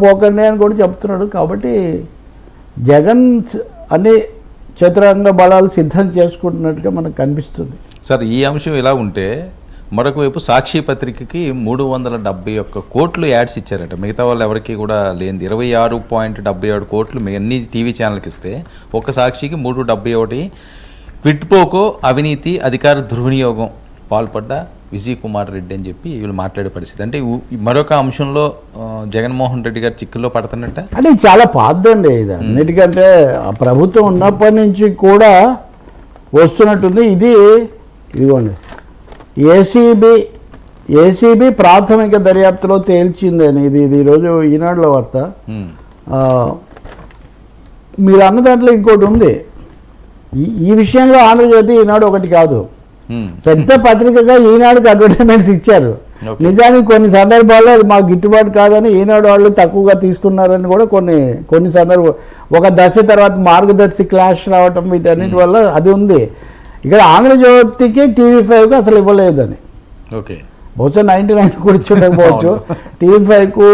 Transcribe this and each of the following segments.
పోకండి అని కూడా చెప్తున్నాడు. కాబట్టి జగన్ అన్ని చతురంగ బలాలు సిద్ధం చేసుకుంటున్నట్టుగా మనకు కనిపిస్తుంది. సార్, ఈ అంశం ఇలా ఉంటే మరొక వైపు సాక్షి పత్రికకి 371 కోట్లు యాడ్స్ ఇచ్చారట. మిగతా వాళ్ళు ఎవరికి కూడా లేనిది 26.77 కోట్లు అన్ని టీవీ ఛానల్కి ఇస్తే ఒక్క సాక్షికి 371. క్విట్పోకో అవినీతి అధికార దుర్వినియోగం పాల్పడ్డ విజయ్ కుమార్ రెడ్డి అని చెప్పి వీళ్ళు మాట్లాడే పరిస్థితి. అంటే మరొక అంశంలో జగన్మోహన్ రెడ్డి గారు చిక్కుల్లో పడుతున్నట్ట. అంటే చాలా పాతదండి ఇది. అన్నిటికంటే ప్రభుత్వం ఉన్నప్పటి నుంచి కూడా వస్తున్నట్టుంది. ఇదిగోండి ఏసీబీ ప్రాథమిక దర్యాప్తులో తేల్చిందని ఇది ఈరోజు ఈనాడులో వార్త. మీరు అన్న దాంట్లో ఇంకోటి ఉంది. ఈ విషయంలో ఆంధ్రజ్యోతి ఈనాడు ఒకటి కాదు, పెద్ద పత్రికగా ఈనాడుకి అడ్వర్టైజ్మెంట్స్ ఇచ్చారు. నిజానికి కొన్ని సందర్భాల్లో అది మాకు గిట్టుబాటు కాదని ఈనాడు వాళ్ళు తక్కువగా తీసుకున్నారని కూడా కొన్ని సందర్భం ఒక దశ తర్వాత మార్గదర్శి క్లాష్ రావటం వీటన్నిటి వల్ల అది ఉంది. ఇక్కడ ఆంధ్రజ్యోతికి టీవీ5కు అసలు ఇవ్వలేదని. ఓకే, బహుశా 99 కూడా ఇచ్చి ఉండకపోవచ్చు. టీవీ5కు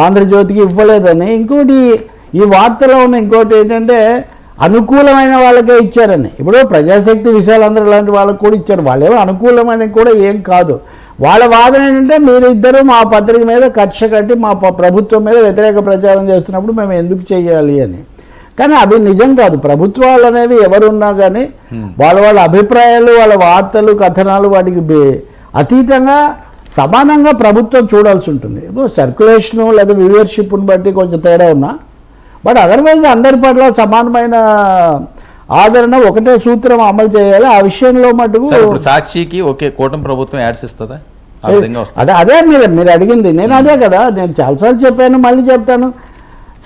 ఆంధ్రజ్యోతికి ఇవ్వలేదని. ఇంకోటి ఈ వార్తలో ఉన్న ఇంకోటి ఏంటంటే అనుకూలమైన వాళ్ళకే ఇచ్చారని. ఇప్పుడు ప్రజాశక్తి విషయాలందరూ లాంటి వాళ్ళకి కూడా ఇచ్చారు. వాళ్ళేమో అనుకూలమైన కూడా ఏం కాదు. వాళ్ళ వాదన ఏంటంటే మీరిద్దరూ మా పత్రిక మీద కక్ష కట్టి మా ప్రభుత్వం మీద వ్యతిరేక ప్రచారం చేస్తున్నప్పుడు మేము ఎందుకు చేయాలి అని. కానీ అది నిజం కాదు. ప్రభుత్వాలు అనేవి ఎవరున్నా కానీ వాళ్ళ అభిప్రాయాలు, వాళ్ళ వార్తలు, కథనాలు వాటికి అతీతంగా సమానంగా ప్రభుత్వం చూడాల్సి ఉంటుంది. సర్క్యులేషను లేదా వ్యూవర్షిప్ను బట్టి కొంచెం తేడా ఉన్నా, బట్ అదర్వైజ్ అందరి పట్ల సమానమైన ఆదరణ, ఒకటే సూత్రం అమలు చేయాలి. ఆ విషయంలో మటుకు సాక్షికి ఒకే కూటమి ప్రభుత్వం యాడ్స్ ఇస్తుందా? అదే మీరు అడిగింది. నేను అదే కదా, నేను చాలాసార్లు చెప్పాను, మళ్ళీ చెప్తాను.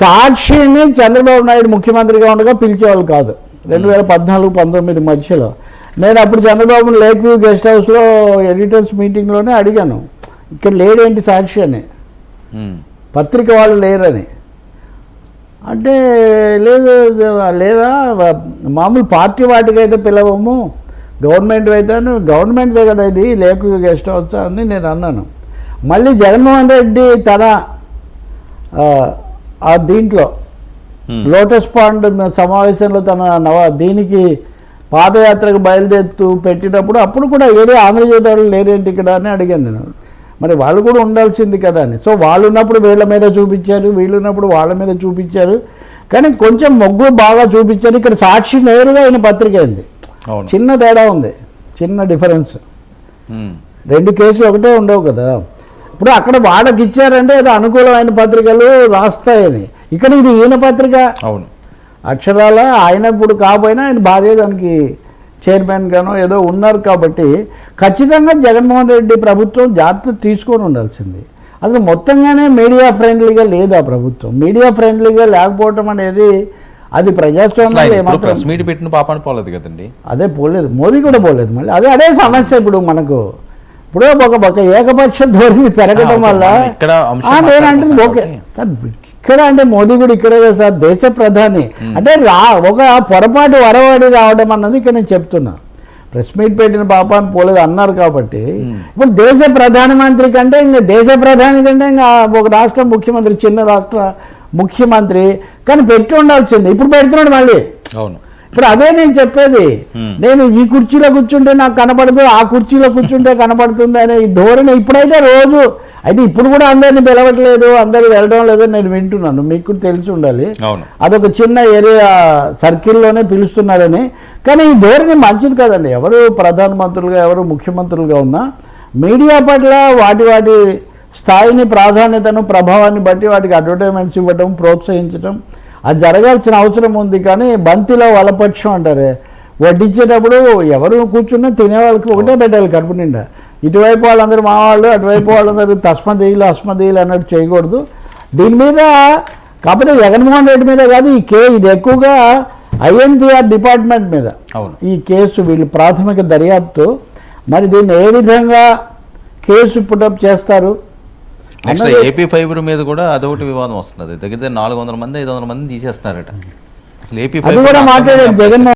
సాక్షిని చంద్రబాబు నాయుడు ముఖ్యమంత్రిగా ఉండగా పిలిచేవాళ్ళు కాదు. 2014-19 మధ్యలో నేను అప్పుడు చంద్రబాబును లేక్ వ్యూ గెస్ట్ హౌస్లో ఎడిటర్స్ మీటింగ్లోనే అడిగాను, ఇక్కడ లేడేంటి సాక్షి అని, పత్రిక వాళ్ళు లేరని. అంటే లేదా మామూలు పార్టీ వాటికైతే పిలవము, గవర్నమెంట్ అయితే గవర్నమెంట్దే కదా ఇది లేక్ వ్యూ గెస్ట్ హౌస్ అని నేను అన్నాను. మళ్ళీ జగన్మోహన్ రెడ్డి తన ఆ దీంట్లో లోటస్ పాండ్ సమావేశంలో తన దీనికి పాదయాత్రకు బయలుదేరుతూ పెట్టినప్పుడు అప్పుడు కూడా ఏదో ఆంధ్రజ్యోతి వాళ్ళు లేరేంటి ఇక్కడ అని అడిగాను నేను. మరి వాళ్ళు కూడా ఉండాల్సింది కదా అని. సో వాళ్ళు ఉన్నప్పుడు వీళ్ళ మీద చూపించారు, వీళ్ళు ఉన్నప్పుడు వాళ్ళ మీద చూపించారు. కానీ కొంచెం మొగ్గు బాగా చూపించారు. ఇక్కడ సాక్షి నేరుగా అయిన పత్రిక అయింది. చిన్న తేడా ఉంది, చిన్న డిఫరెన్స్. 2 కేసులు ఒకటే ఉండవు కదా. ఇప్పుడు అక్కడ వాళ్ళకి ఇచ్చారంటే ఏదో అనుకూలమైన పత్రికలు రాస్తాయని. ఇక్కడ ఇది ఈయన పత్రిక. అవును, అక్షరాల ఆయన ఇప్పుడు కాబోయినా ఆయన భార్య దానికి చైర్మన్ గానో ఏదో ఉన్నారు. కాబట్టి ఖచ్చితంగా జగన్మోహన్ రెడ్డి ప్రభుత్వం జాగ్రత్త తీసుకొని ఉండాల్సింది. అసలు మొత్తంగానే మీడియా ఫ్రెండ్లీగా లేదు ఆ ప్రభుత్వం. మీడియా ఫ్రెండ్లీగా లేకపోవటం అనేది అది ప్రజాస్వామ్యంలో ప్రెస్ మీట్ పెట్టిన పాపాన్ని పోలేదు కదండి. అదే పోలేదు, మోదీ కూడా పోలేదు. మళ్ళీ అదే సమస్య ఇప్పుడు మనకు. ఇప్పుడు ఒక ఏకపక్ష ధోరణి పెరగడం వల్ల నేనంటుంది ఓకే. ఇక్కడ అంటే మోదీ కూడా ఇక్కడే కదా సార్ దేశ ప్రధాని. అంటే ఒక పొరపాటు వరవాడి రావడం అన్నది ఇక్కడ నేను చెప్తున్నా. ప్రెస్ మీట్ పెట్టిన పాపాన్ని పోలేదు అన్నారు కాబట్టి ఇప్పుడు దేశ ప్రధానమంత్రి కంటే ఇంకా దేశ ప్రధాని కంటే ఇంకా ఒక రాష్ట్ర ముఖ్యమంత్రి, చిన్న రాష్ట్ర ముఖ్యమంత్రి కానీ పెట్టి ఉండాల్సింది. ఇప్పుడు పెడుతున్నాడు మళ్ళీ. అవును, ఇప్పుడు అదే నేను చెప్పేది. నేను ఈ కుర్చీలో కూర్చుంటే నాకు కనపడదు, ఆ కుర్చీలో కూర్చుంటే కనపడుతుంది అనే ఈ ధోరణి ఇప్పుడైతే రోజు అయితే ఇప్పుడు కూడా అందరినీ పిలవట్లేదు, అందరు వెళ్ళడం లేదని నేను వింటున్నాను. మీకు తెలిసి ఉండాలి, అదొక చిన్న ఏరియా సర్కిల్లోనే పిలుస్తున్నారని. కానీ ఈ ధోరణి మంచిది కదండి. ఎవరు ప్రధానమంత్రులుగా ఎవరు ముఖ్యమంత్రులుగా ఉన్నా మీడియా పట్ల వాటి స్థాయిని, ప్రాధాన్యతను, ప్రభావాన్ని బట్టి వాటికి అడ్వర్టైజ్మెంట్స్ ఇవ్వడం, ప్రోత్సహించడం అది జరగాల్సిన అవసరం ఉంది. కానీ బంతిలో వలపక్షం అంటారే, వడ్డించేటప్పుడు ఎవరు కూర్చున్నా తినే వాళ్ళకి ఒకటే పెట్టాలి కడుపు నిండా. ఇటువైపు వాళ్ళందరూ మా వాళ్ళు, అటువైపు వాళ్ళందరూ తస్మదీయులు అస్మదీయులు అన్నట్టు చేయకూడదు. దీని మీద కాకపోతే జగన్మోహన్ రెడ్డి మీద కాదు, ఇది ఎక్కువగా ఐఎన్పిఆర్ డిపార్ట్మెంట్ మీద ఈ కేసు, వీళ్ళు ప్రాథమిక దర్యాప్తు. మరి దీన్ని ఏ విధంగా కేసు పుటప్ చేస్తారు. ఏపీ ఫైబర్ మీద కూడా అదొకటి వివాదం వస్తున్నది. దగ్గర 400 మంది 500 మంది తీసేస్తున్నారట. అసలు ఏపీ ఫైబర్ మాట్లాడారు జగన్